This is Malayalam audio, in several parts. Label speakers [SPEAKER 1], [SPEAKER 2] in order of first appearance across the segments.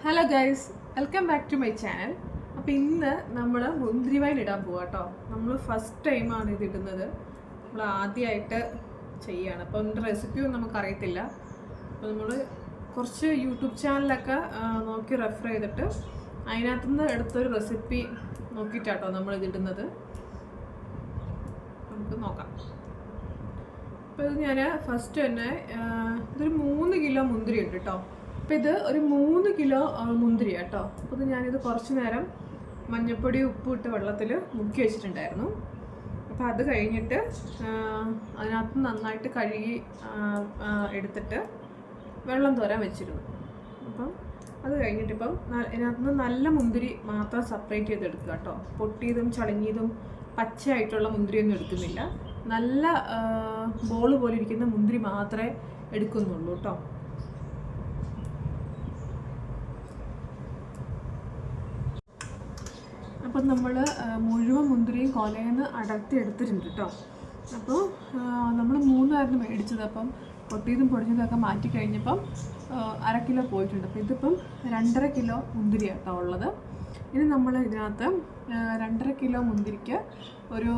[SPEAKER 1] Hello guys, welcome back to my channel. അപ്പോൾ ഇന്ന് നമ്മൾ മുന്തിരി വൈൻ ഇടാൻ പോവാം കേട്ടോ. നമ്മൾ ഫസ്റ്റ് ടൈമാണ് ഇത് ഇടുന്നത്. നമ്മൾ ആദ്യമായിട്ട് ചെയ്യുകയാണ്. അപ്പോൾ അതിൻ്റെ റെസിപ്പിയൊന്നും നമുക്കറിയത്തില്ല. അപ്പോൾ നമ്മൾ കുറച്ച് യൂട്യൂബ് ചാനലൊക്കെ നോക്കി റെഫർ ചെയ്തിട്ട് അതിനകത്തുനിന്ന് എടുത്തൊരു റെസിപ്പി നോക്കിയിട്ടാട്ടോ നമ്മൾ ഇതിടുന്നത്. നമുക്ക് നോക്കാം. അപ്പോൾ ഇത് ഞാൻ ഫസ്റ്റ് തന്നെ ഇതൊരു 3 കിലോ മുന്തിരി ഉണ്ട് കേട്ടോ. അപ്പോൾ ഇത് ഒരു 3 കിലോ മുന്തിരി കേട്ടോ. അപ്പോൾ ഇത് ഞാനിത് കുറച്ച് നേരം മഞ്ഞൾപ്പൊടി ഉപ്പ് ഇട്ട് വെള്ളത്തിൽ മുക്കി വെച്ചിട്ടുണ്ടായിരുന്നു. അപ്പോൾ അത് കഴിഞ്ഞിട്ട് അതിനകത്ത് നന്നായിട്ട് കഴുകി എടുത്തിട്ട് വെള്ളം തോരാൻ വെച്ചിരുന്നു. അപ്പം അത് കഴിഞ്ഞിട്ടിപ്പം ഇതിനകത്തുനിന്ന് നല്ല മുന്തിരി മാത്രം സെപ്പറേറ്റ് ചെയ്തെടുക്കുക കേട്ടോ. പൊട്ടിയതും ചളിങ്ങിയതും പച്ചയായിട്ടുള്ള മുന്തിരിയൊന്നും എടുക്കുന്നില്ല. നല്ല ബോൾ പോലെ ഇരിക്കുന്ന മുന്തിരി മാത്രമേ എടുക്കുന്നുള്ളൂ കേട്ടോ. അപ്പം നമ്മൾ മുഴുവൻ മുന്തിരിയും കൊലയെന്ന് അടർത്തി എടുത്തിട്ടുണ്ട് കേട്ടോ. അപ്പോൾ നമ്മൾ 3 മേടിച്ചത്. അപ്പം പൊട്ടിയതും പൊടിഞ്ഞതൊക്കെ മാറ്റി കഴിഞ്ഞപ്പം 1/2 കിലോ പോയിട്ടുണ്ട്. അപ്പോൾ ഇതിപ്പം 2.5 കിലോ മുന്തിരി കേട്ടോ ഉള്ളത്. ഇനി നമ്മൾ ഇതിനകത്ത് 2.5 കിലോ മുന്തിരിക്ക് ഒരു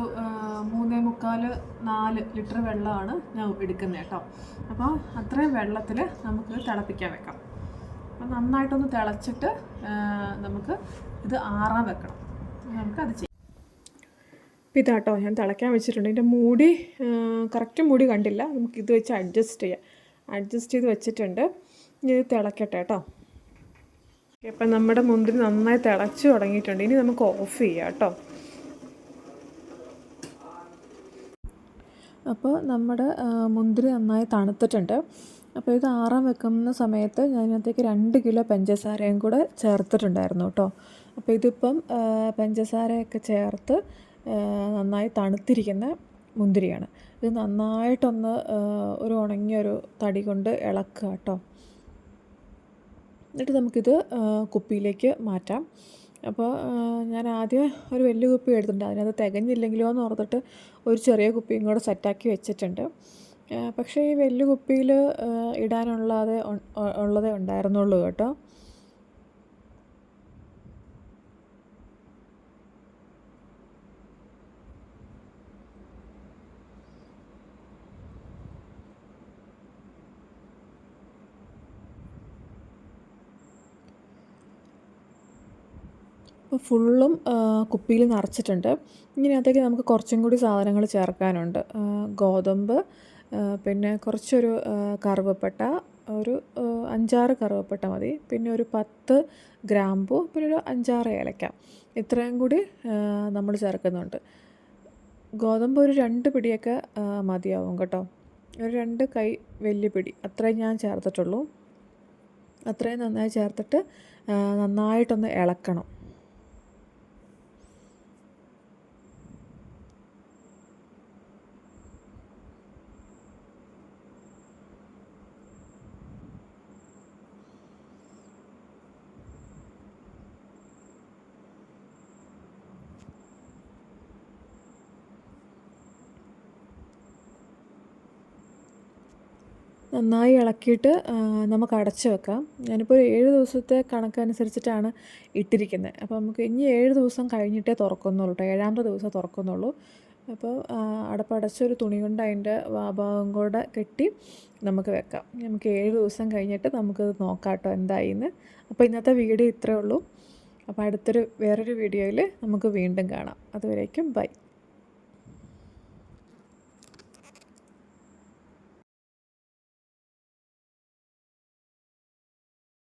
[SPEAKER 1] 3.25-4 ലിറ്റർ വെള്ളമാണ് ഞാൻ എടുക്കുന്നത് കേട്ടോ. അപ്പോൾ അത്രയും വെള്ളത്തിൽ നമുക്ക് തിളപ്പിക്കാൻ വെക്കാം. അപ്പോൾ നന്നായിട്ടൊന്ന് തിളച്ചിട്ട് നമുക്ക് ഇത് ആറാൻ വെക്കണം. നമുക്കത് ചെയ്യാം. അപ്പോൾ ഇതാട്ടോ ഞാൻ തിളയ്ക്കാൻ വെച്ചിട്ടുണ്ട്. ഇതിൻ്റെ മൂടി കറക്റ്റ് മൂടി കണ്ടില്ല. നമുക്കിത് വെച്ച് അഡ്ജസ്റ്റ് ചെയ്ത് വെച്ചിട്ടുണ്ട്. ഇനി ഇത് തിളക്കട്ടെ കേട്ടോ. ഇപ്പം നമ്മുടെ മുന്തിരി നന്നായി തിളച്ച് തുടങ്ങിയിട്ടുണ്ട്. ഇനി നമുക്ക് ഓഫ് ചെയ്യാം കേട്ടോ. അപ്പോൾ നമ്മുടെ മുന്തിരി നന്നായി തണുത്തിട്ടുണ്ട്. അപ്പോൾ ഇത് ആറാൻ വെക്കുന്ന സമയത്ത് ഞാൻ ഇതിനകത്തേക്ക് 2 കിലോ പഞ്ചസാരയും കൂടെ ചേർത്തിട്ടുണ്ടായിരുന്നു കേട്ടോ. അപ്പോൾ ഇതിപ്പം പഞ്ചസാരയൊക്കെ ചേർത്ത് നന്നായി തണുത്തിരിക്കുന്ന മുന്തിരിയാണ്. ഇത് നന്നായിട്ടൊന്ന് ഒരു ഉണങ്ങിയൊരു തടി കൊണ്ട് ഇളക്കുക കേട്ടോ. എന്നിട്ട് നമുക്കിത് കുപ്പിയിലേക്ക് മാറ്റാം. അപ്പോൾ ഞാൻ ആദ്യം ഒരു വലിയ കുപ്പി എടുത്തിട്ടുണ്ട്. അതിനകത്ത് തികഞ്ഞില്ലെങ്കിലോ എന്ന് ഓർത്തിട്ട് ഒരു ചെറിയ കുപ്പിയും കൂടെ സെറ്റാക്കി വെച്ചിട്ടുണ്ട്. പക്ഷേ ഈ വലിയ കുപ്പിയിൽ ഉള്ളതേ ഉണ്ടായിരുന്നുള്ളൂ കേട്ടോ. അപ്പോൾ ഫുള്ളും കുപ്പിയിൽ നിറച്ചിട്ടുണ്ട്. ഇതിനകത്തേക്ക് നമുക്ക് കുറച്ചും കൂടി സാധനങ്ങൾ ചേർക്കാനുണ്ട്. ഗോതമ്പ്, പിന്നെ കുറച്ചൊരു കറുവപ്പട്ട, ഒരു 5-6 കറുവപ്പട്ട മതി. പിന്നെ ഒരു 10 ഗ്രാമ്പു, പിന്നെ ഒരു 5-6 ഏലക്ക. ഇത്രയും കൂടി നമ്മൾ ചേർക്കുന്നുണ്ട്. ഗോതമ്പ് ഒരു 2 പിടിയൊക്കെ മതിയാവും കേട്ടോ. ഒരു 2 കൈ വലിയ പിടി അത്രയും ഞാൻ ചേർത്തിട്ടുള്ളൂ. അത്രയും നന്നായി ചേർത്തിട്ട് നന്നായിട്ടൊന്ന് ഇളക്കണം. നന്നായി ഇളക്കിയിട്ട് നമുക്ക് അടച്ച് വെക്കാം. ഞാനിപ്പോൾ ഒരു 7 ദിവസത്തെ കണക്കനുസരിച്ചിട്ടാണ് ഇട്ടിരിക്കുന്നത്. അപ്പോൾ നമുക്ക് ഇനി 7 ദിവസം കഴിഞ്ഞിട്ടേ തുറക്കുന്നുള്ളൂ കേട്ടോ. 7ാമത്തെ ദിവസം തുറക്കുന്നുള്ളൂ. അപ്പോൾ അടപ്പടച്ചൊരു തുണി കൊണ്ട് അതിൻ്റെ ഭാഗം കൂടെ കെട്ടി നമുക്ക് വെക്കാം. നമുക്ക് 7 ദിവസം കഴിഞ്ഞിട്ട് നമുക്കത് നോക്കാം കേട്ടോ എന്തായിന്ന്. അപ്പോൾ ഇന്നത്തെ വീഡിയോ ഇത്രയേ ഉള്ളൂ. അപ്പോൾ വേറൊരു വീഡിയോയിൽ നമുക്ക് വീണ്ടും കാണാം. അതുവരേക്കും ബൈ.